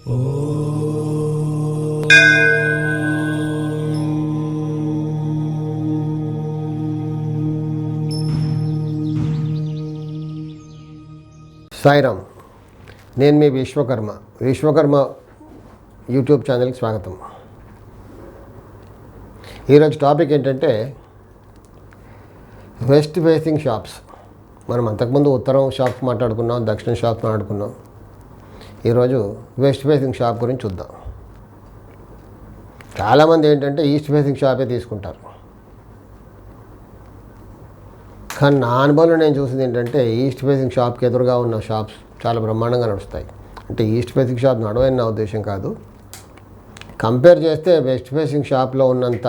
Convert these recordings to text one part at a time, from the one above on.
సాయిరామ్. నేను మీ విశ్వకర్మ యూట్యూబ్ ఛానల్కి స్వాగతం. ఈరోజు టాపిక్ ఏంటంటే వెస్ట్ ఫేసింగ్ షాప్స్. మనం అంతకుముందు ఉత్తరం షాప్స్ మాట్లాడుకున్నాం, దక్షిణ షాప్స్ మాట్లాడుకున్నాం. ఈరోజు వెస్ట్ ఫేసింగ్ షాప్ గురించి చూద్దాం. చాలామంది ఏంటంటే ఈస్ట్ ఫేసింగ్ షాపే తీసుకుంటారు. కానీ నా అనుభవంలో నేను చూసింది ఏంటంటే ఈస్ట్ ఫేసింగ్ షాప్కి ఎదురుగా ఉన్న షాప్స్ చాలా బ్రహ్మాండంగా నడుస్తాయి. అంటే ఈస్ట్ ఫేసింగ్ షాప్ నడవని నా ఉద్దేశం కాదు. కంపేర్ చేస్తే వెస్ట్ ఫేసింగ్ షాప్లో ఉన్నంత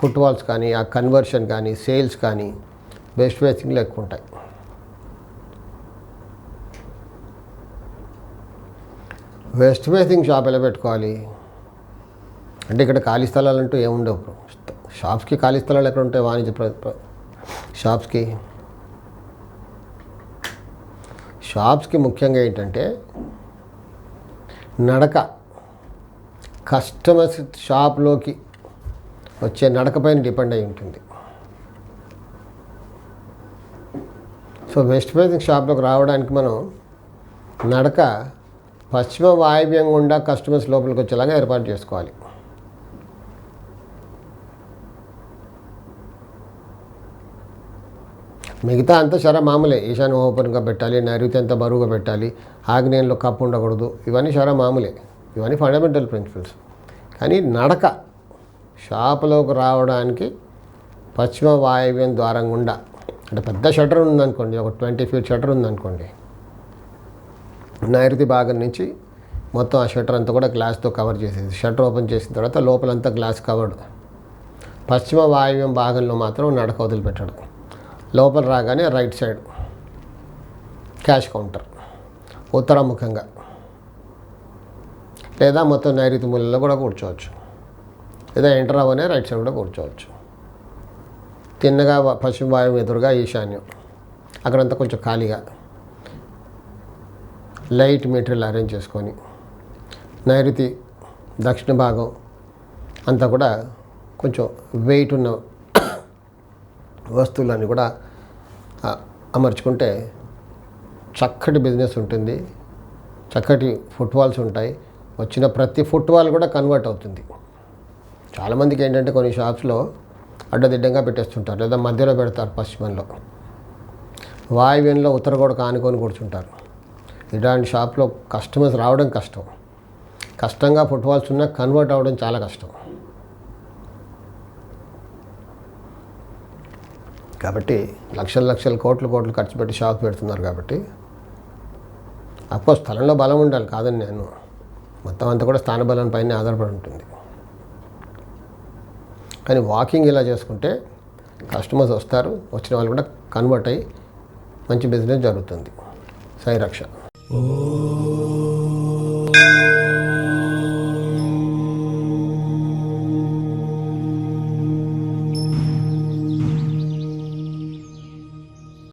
ఫుట్వాల్స్ కానీ, ఆ కన్వర్షన్ కానీ, సేల్స్ కానీ వెస్ట్ ఫేసింగ్లో ఎక్కువ ఉంటాయి. వెస్ట్ ఫేసింగ్ షాప్ ఎలా పెట్టుకోవాలి అంటే ఇక్కడ ఖాళీ స్థలాలు అంటూ ఏముండవు. షాప్స్కి ఖాళీ స్థలాలు ఎక్కడ ఉంటాయి? వాణిజ్య షాప్స్కి ముఖ్యంగా ఏంటంటే నడక, కస్టమర్స్ షాప్లోకి వచ్చే నడక పైన డిపెండ్ అయి ఉంటుంది. సో వెస్ట్ ఫేసింగ్ షాప్లోకి రావడానికి మనం నడక పశ్చిమ వాయువ్యం గుండా కస్టమర్స్ లోపలికి వచ్చేలాగా ఏర్పాటు చేసుకోవాలి. మిగతా అంతా మామూలే. ఈశాన్యం ఓపెన్గా పెట్టాలి, నైరుతి అంతా బరువుగా పెట్టాలి, ఆగ్నేయంలో కప్పు ఉండకూడదు. ఇవన్నీ మామూలే, ఇవన్నీ ఫండమెంటల్ ప్రిన్సిపల్స్. కానీ నడక షాపులోకి రావడానికి పశ్చిమ వాయువ్యం ద్వారం గుండా, అంటే పెద్ద షట్టర్ ఉందనుకోండి, ఒక 20 feet షట్టర్ ఉందనుకోండి, నైరుతి భాగం నుంచి మొత్తం ఆ షట్టర్ అంతా కూడా గ్లాస్తో కవర్ చేసేది. షట్టర్ ఓపెన్ చేసిన తర్వాత లోపలంతా గ్లాస్ కవర్డ్. పశ్చిమ వాయువ్యం భాగంలో మాత్రం నడక వదిలిపెట్టడం. లోపల రాగానే రైట్ సైడ్ క్యాష్ కౌంటర్ ఉత్తరాముఖంగా, లేదా మొత్తం నైరుతి మూలలో కూడా కూర్చోవచ్చు, లేదా ఎంటర్ అవ్వనే రైట్ సైడ్ కూడా కూర్చోవచ్చు. తిన్నగా పశ్చిమ వాయువు ఎదురుగా ఈశాన్యం, అక్కడంతా కొంచెం ఖాళీగా లైట్ మెటీరియల్ అరేంజ్ చేసుకొని, నైరుతి దక్షిణ భాగం అంతా కూడా కొంచెం వెయిట్ ఉన్న వస్తువులన్నీ కూడా అమర్చుకుంటే చక్కటి బిజినెస్ ఉంటుంది, చక్కటి ఫుట్వాల్స్ ఉంటాయి. వచ్చిన ప్రతి ఫుట్వాల్ కూడా కన్వర్ట్ అవుతుంది. చాలామందికి ఏంటంటే కొన్ని షాప్స్లో అడ్డదిడ్డంగా పెట్టేస్తుంటారు, లేదా మధ్యలో పెడతారు, పశ్చిమంలో వాయువ్యంలో ఉత్తర కూడా కానుకొని కూర్చుంటారు. ఇలాంటి షాప్లో కస్టమర్స్ రావడం కష్టంగా ఫుట్వాల్స్ ఉన్నా కన్వర్ట్ అవ్వడం చాలా కష్టం. కాబట్టి లక్షలు కోట్లు ఖర్చు పెట్టి షాప్ పెడుతున్నారు. కాబట్టి అఫ్కోర్స్ స్థలంలో బలం ఉండాలి, కాదని నేను, మొత్తం అంతా కూడా స్థానబలం పైన ఆధారపడి ఉంటుంది. కానీ వాకింగ్ ఇలా చేసుకుంటే కస్టమర్స్ వస్తారు, వచ్చిన వాళ్ళు కూడా కన్వర్ట్ అయ్యి మంచి బిజినెస్ జరుగుతుంది. సాయి రక్ష.